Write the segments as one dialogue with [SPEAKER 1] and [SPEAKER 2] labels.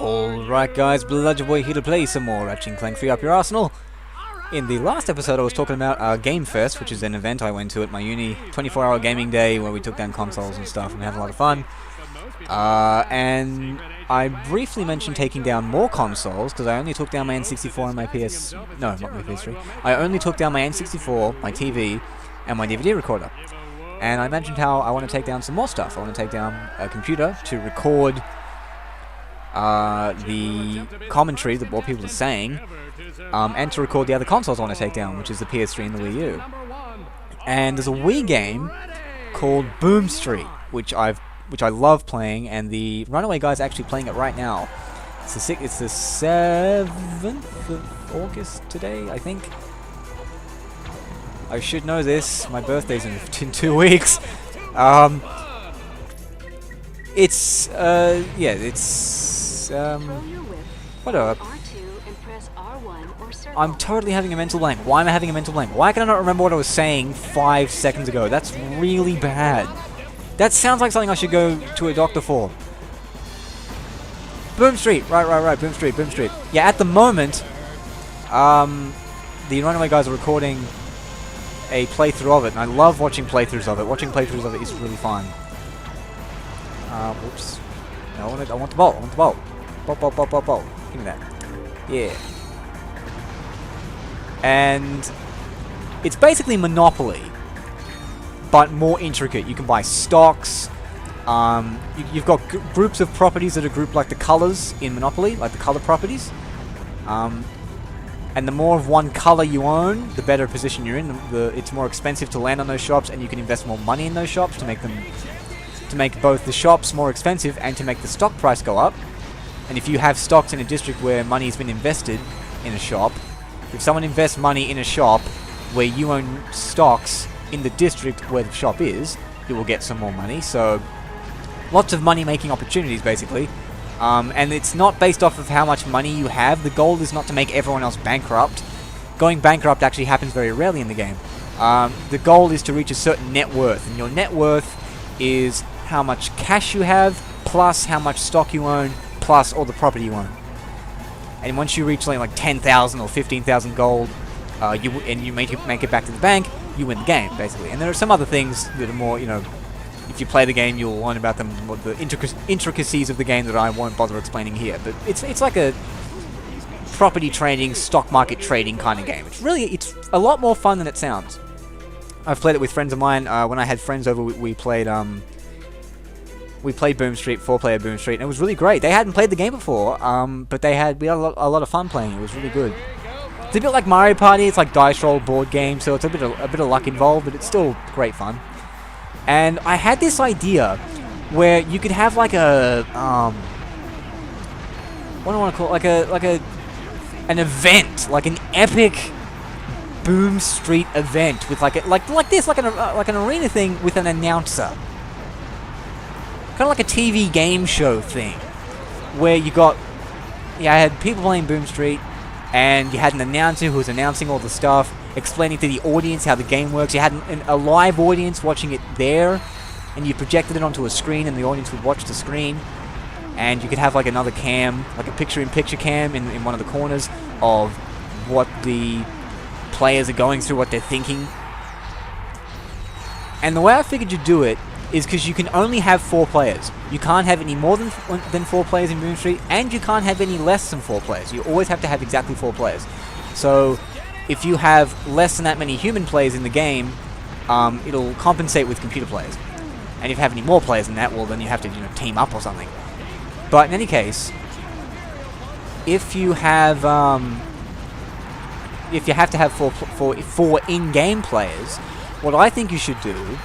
[SPEAKER 1] Alright guys, Bludger Boy here to play some more Ratchet Clank 3 Up Your Arsenal. In the last episode I was talking about Game Fest, which is an event I went to at my uni, 24-hour gaming day where we took down consoles and stuff and had a lot of fun. And I briefly mentioned taking down more consoles, because I only took down my N64 and my PS... No, not my PS3. I only took down my N64, my TV, and my DVD recorder. And I mentioned how I want to take down some more stuff. I want to take down a computer to record the commentary that what people are saying, and to record the other consoles I want to take down, which is the PS3 and the Wii U. And there's a Wii game called Boom Street, which I love playing, and the Runaway guy's actually playing it right now. It's the 7th of August today, I think. I should know this. My birthday's in 2 weeks. It's whatever. I'm totally having a mental blank. Why am I having a mental blank? Why can I not remember what I was saying 5 seconds ago? That's really bad. That sounds like something I should go to a doctor for. Boom Street. Right. Boom Street. Yeah, at the moment, the Runaway guys are recording a playthrough of it, and I love watching playthroughs of it. Watching playthroughs of it is really fun. Whoops. No, I want the ball. Ball. Give me that. Yeah. And it's basically Monopoly, but more intricate. You can buy stocks. You've got groups of properties that are grouped like the colors in Monopoly, like the color properties. And the more of one color you own, the better position you're in. It's more expensive to land on those shops, and you can invest more money in those shops to make both the shops more expensive and to make the stock price go up. And if you have stocks in a district where money's been invested in a shop, if someone invests money in a shop where you own stocks in the district where the shop is, you will get some more money. So lots of money making opportunities basically. And it's not based off of how much money you have. The goal is not to make everyone else bankrupt. Going bankrupt actually happens very rarely in the game. The goal is to reach a certain net worth, and your net worth is how much cash you have, plus how much stock you own, plus all the property you own. And once you reach something like 10,000 or 15,000 gold, you make it back to the bank, you win the game, basically. And there are some other things that are more, if you play the game, you'll learn about them, the intricacies of the game that I won't bother explaining here. But it's like a property trading, stock market trading kind of game. It's a lot more fun than it sounds. I've played it with friends of mine. When I had friends over, we played Boom Street, 4-player Boom Street, and it was really great. They hadn't played the game before, but we had a lot of fun playing. It was really good. It's a bit like Mario Party. It's like dice roll board game, so it's a bit of luck involved, but it's still great fun. And I had this idea where you could have like a what do I want to call it? An event, like an epic Boom Street event with like an arena thing with an announcer, kind of like a TV game show thing, where I had people playing Boom Street, and you had an announcer who was announcing all the stuff, explaining to the audience how the game works. You had a live audience watching it there, and you projected it onto a screen, and the audience would watch the screen. And you could have like another cam, like a picture-in-picture cam in one of the corners of what the players are going through, what they're thinking. And the way I figured you'd do it is because you can only have 4 players. You can't have any more than 4 players in Boom Street, and you can't have any less than 4 players. You always have to have exactly 4 players. So if you have less than that many human players in the game, it'll compensate with computer players. And if you have any more players than that, well, then you have to team up or something. But in any case, if you have to have 4 in-game players, what I think you should do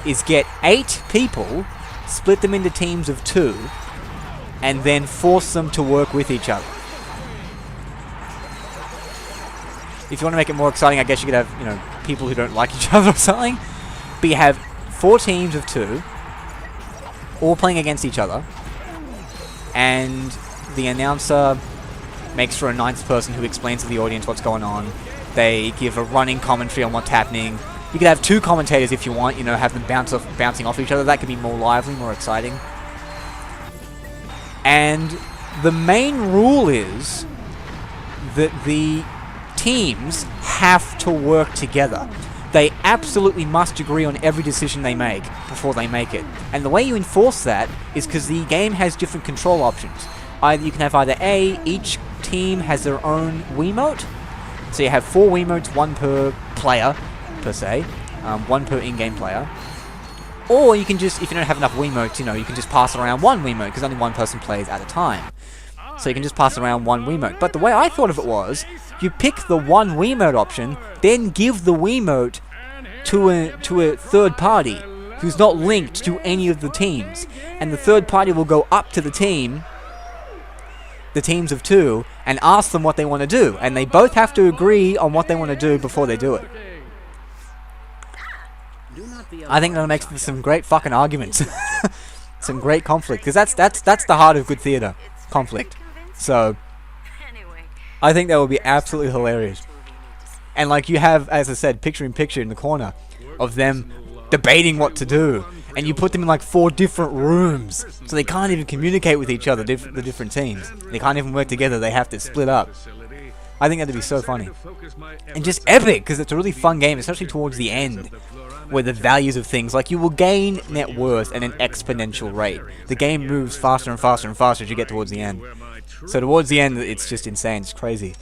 [SPEAKER 1] is get 8 people, split them into teams of 2, and then force them to work with each other. If you want to make it more exciting, I guess you could have, people who don't like each other or something. But you have 4 teams of 2, all playing against each other, and the announcer makes for a 9th person who explains to the audience what's going on. They give a running commentary on what's happening. You could have 2 commentators if you want, have them bouncing off each other. That could be more lively, more exciting. And the main rule is that the teams have to work together. They absolutely must agree on every decision they make before they make it. And the way you enforce that is because the game has different control options. You can have either A, each team has their own Wiimote. So you have 4 Wiimotes, 1 per player, per se. 1 per in-game player. Or you can just, if you don't have enough Wiimotes, you know, you can just pass around 1 Wiimote, because only 1 person plays at a time. So you can just pass around 1 Wiimote. But the way I thought of it was, you pick the 1 Wiimote option, then give the Wiimote to a third party who's not linked to any of the teams. And the third party will go up to the teams of 2, and ask them what they want to do. And they both have to agree on what they want to do before they do it. I think that'll make some great fucking arguments. Some great conflict. Because that's the heart of good theatre. Conflict. So, I think that would be absolutely hilarious. And like you have, as I said, picture-in-picture in the corner of them debating what to do. And you put them in like 4 different rooms. So they can't even communicate with each other, the different teams. They can't even work together, they have to split up. I think that'd be so funny. And just epic, because it's a really fun game, especially towards the end. Where the values of things, like you will gain net worth at an exponential rate. The game moves faster and faster and faster as you get towards the end. So towards the end, it's just insane, it's crazy.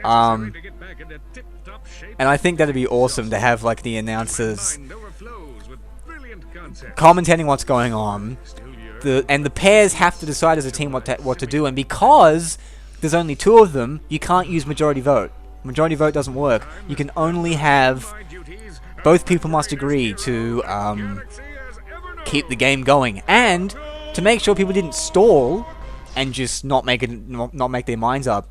[SPEAKER 1] And I think that'd be awesome to have like the announcers commentating what's going on. And the pairs have to decide as a team what to do, and because there's only 2 of them, you can't use majority vote. Majority vote doesn't work. You can only have... Both people must agree to keep the game going, and to make sure people didn't stall and just not make their minds up.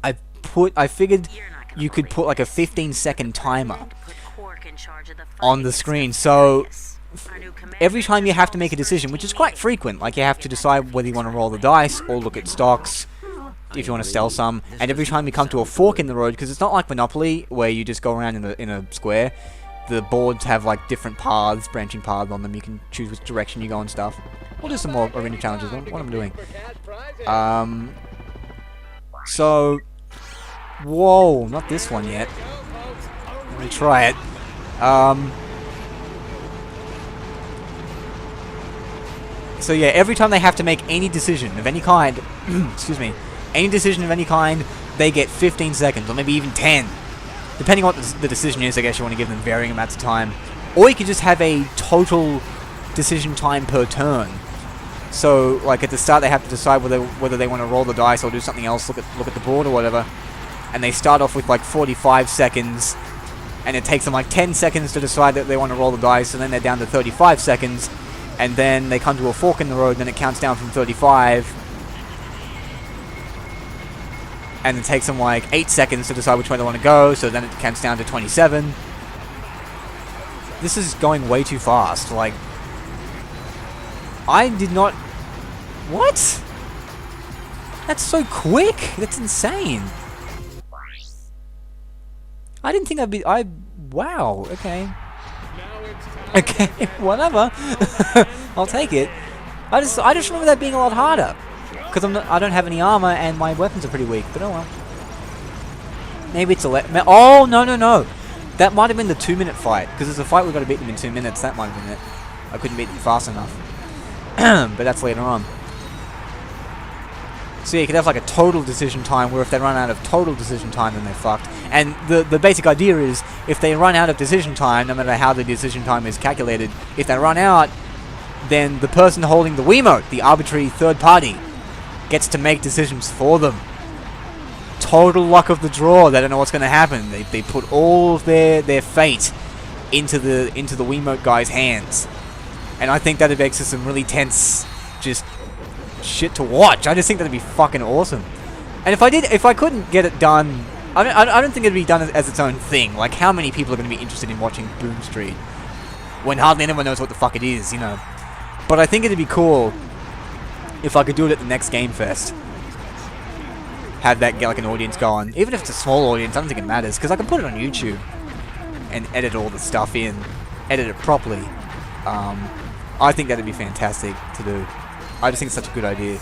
[SPEAKER 1] I figured you could put like a 15-second timer on the screen, so every time you have to make a decision, which is quite frequent, like you have to decide whether you want to roll the dice or look at stocks, if you want to sell some, and every time you come to a fork in the road, because it's not like Monopoly where you just go around in a square. The boards have like different paths, branching paths on them. You can choose which direction you go and stuff. We'll do some more arena challenges. What I'm doing. So, whoa, not this one yet. Let me try it. So yeah, every time they have to make any decision of any kind, excuse me, any decision of any kind, they get 15 seconds, or maybe even 10. Depending on what the decision is, I guess you want to give them varying amounts of time. Or you could just have a total decision time per turn. So, like at the start they have to decide whether they want to roll the dice or do something else, look at the board or whatever. And they start off with like 45 seconds, and it takes them like 10 seconds to decide that they want to roll the dice, and then they're down to 35 seconds, and then they come to a fork in the road, and then it counts down from 35. And it takes them like 8 seconds to decide which way they want to go, so then it counts down to 27. This is going way too fast, like... I did not... What? That's so quick! That's insane! I didn't think that'd be... Wow, okay. Okay, whatever. I'll take it. I just remember that being a lot harder. Because I don't have any armor and my weapons are pretty weak, but oh well. Maybe it's a oh, no. That might have been the 2-minute fight, because there's a fight we've got to beat them in 2 minutes. That might have been it. I couldn't beat them fast enough. But that's later on. So yeah, you could have like a total decision time, where if they run out of total decision time, then they're fucked. And the basic idea is, if they run out of decision time, no matter how the decision time is calculated, if they run out, then the person holding the Wiimote, the arbitrary third party, gets to make decisions for them. Total luck of the draw. They don't know what's going to happen. They put all of their fate into the Wiimote guy's hands, and I think that makes it some really tense, just shit to watch. I just think that'd be fucking awesome. And if I couldn't get it done, I don't think it'd be done as its own thing. Like, how many people are going to be interested in watching Boom Street when hardly anyone knows what the fuck it is, you know? But I think it'd be cool if I could do it at the next Game Fest. Have that get like an audience going. Even if it's a small audience, I don't think it matters, because I can put it on YouTube and edit all the stuff in. Edit it properly. I think that'd be fantastic to do. I just think it's such a good idea.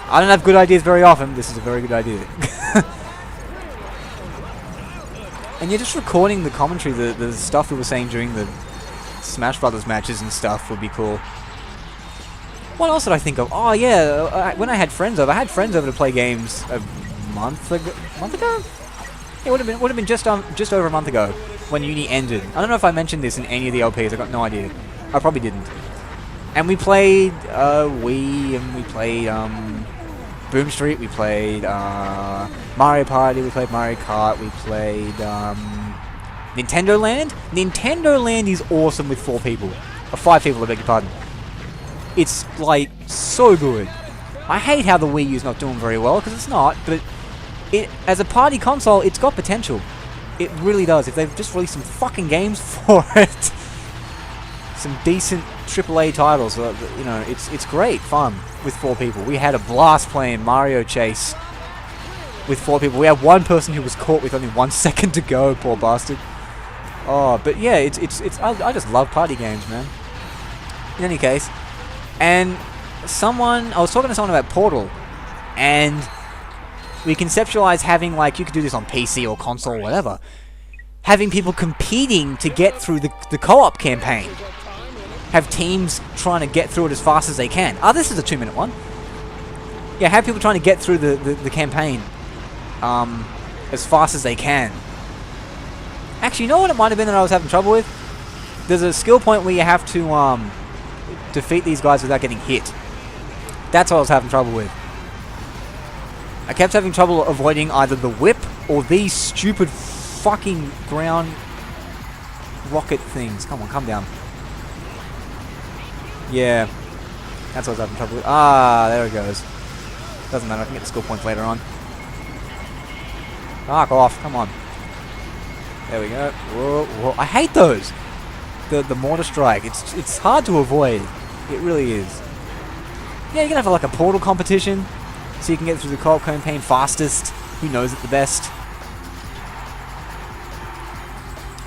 [SPEAKER 1] I don't have good ideas very often. This is a very good idea. And you're just recording the commentary, the stuff we were saying during the Smash Brothers matches and stuff would be cool. What else did I think of? Oh yeah, when I had friends over, to play games a month ago. It would have been just over a month ago when uni ended. I don't know if I mentioned this in any of the LPs. I got no idea. I probably didn't. And we played Wii, and we played Boom Street. We played Mario Party. We played Mario Kart. We played Nintendo Land. Nintendo Land is awesome with 4 people, or 5 people. I beg your pardon. It's like so good. I hate how the Wii U's not doing very well, because it's not, but as a party console, it's got potential. It really does. If they've just released some fucking games for it, some decent AAA titles, you know, it's great fun with 4 people. We had a blast playing Mario Chase with 4 people. We had one person who was caught with only 1 second to go, poor bastard. Oh, but yeah, I just love party games, man. In any case, and I was talking to someone about Portal, and we conceptualized having, like, you could do this on PC or console or whatever, having people competing to get through the co-op campaign. Have teams trying to get through it as fast as they can. Oh, this is a 2-minute one. Yeah, have people trying to get through the campaign as fast as they can. Actually, you know what it might have been that I was having trouble with? There's a skill point where you have to defeat these guys without getting hit. That's what I was having trouble with. I kept having trouble avoiding either the whip or these stupid fucking ground rocket things. Come on, come down. Yeah. That's what I was having trouble with. Ah, there it goes. Doesn't matter, I can get the skill points later on. Fuck off, come on. There we go. Whoa, whoa. I hate those! The mortar strike. It's hard to avoid. It really is. Yeah, you're gonna have like a Portal competition, so you can get through the co-op campaign fastest. Who knows it the best?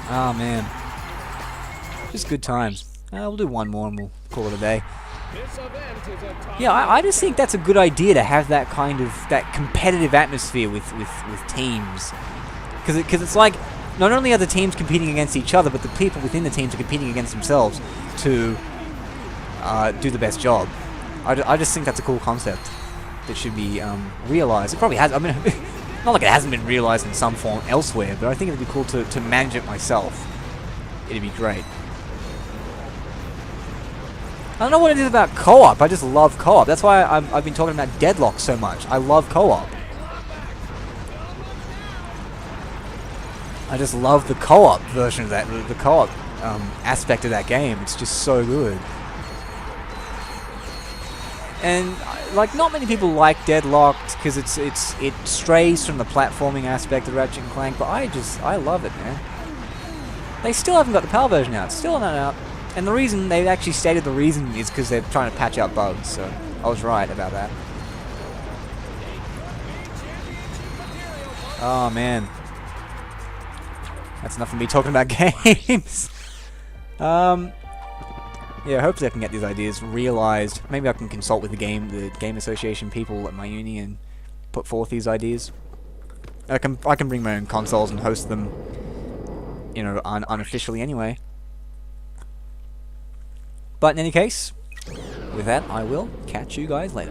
[SPEAKER 1] Oh man. Just good times. We'll do one more and we'll call it a day. Yeah, I just think that's a good idea to have that kind of competitive atmosphere with teams, because it's like not only are the teams competing against each other, but the people within the teams are competing against themselves to do the best job. I just think that's a cool concept that should be realized. It probably has. I mean, not like it hasn't been realized in some form elsewhere, but I think it'd be cool to manage it myself. It'd be great. I don't know what it is about co-op. I just love co-op. That's why I've been talking about Deadlock so much. I love co-op. I just love the co-op version of that. The co-op aspect of that game. It's just so good. And like, not many people like Deadlocked because it strays from the platforming aspect of Ratchet Clank. But I love it, man. They still haven't got the PAL version out. Still not out. And the reason, they've actually stated the reason is because they're trying to patch out bugs, so I was right about that. Oh man. That's enough of me talking about games. Yeah, hopefully I can get these ideas realized. Maybe I can consult with the game association people at my uni and put forth these ideas. I can bring my own consoles and host them, you know, unofficially anyway. But in any case, with that, I will catch you guys later.